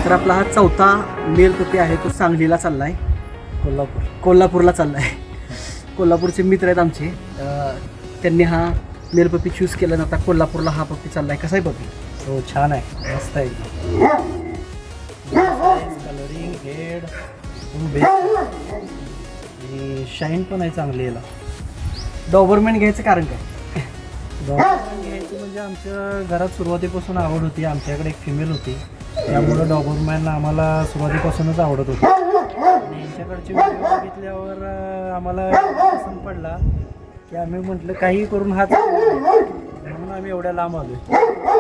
तर आपला हा चौथा मेल पपी आहे तो सांगलीला चाललाय, कोल्हापूरला चाललाय. कोल्हापूरचे मित्र आहेत आमचे, त्यांनी हा मेल पपी चूज केला. आता कोल्हापूरला हा पपी चाललाय. कसा आहे पपी? हो, छान आहे, मस्त आहे. कलरिंग, हेड बेस्ट आणि शाईन पण आहे चांगली. याला डॉबरमॅन घ्यायचं कारण काय? डॉबरमॅन घ्यायची म्हणजे आमच्या घरात सुरुवातीपासून आवड होती. आमच्याकडे एक फिमेल होती, त्यामुळं डॉबरमॅन आम्हाला सुरुवातीपासूनच आवडत होती. आणि यांच्याकडची व्हिडिओ बघितल्यावर आम्हाला पसंत पडला की आम्ही म्हटलं काही करून हाच म्हणून आम्ही एवढ्या लांब आलो.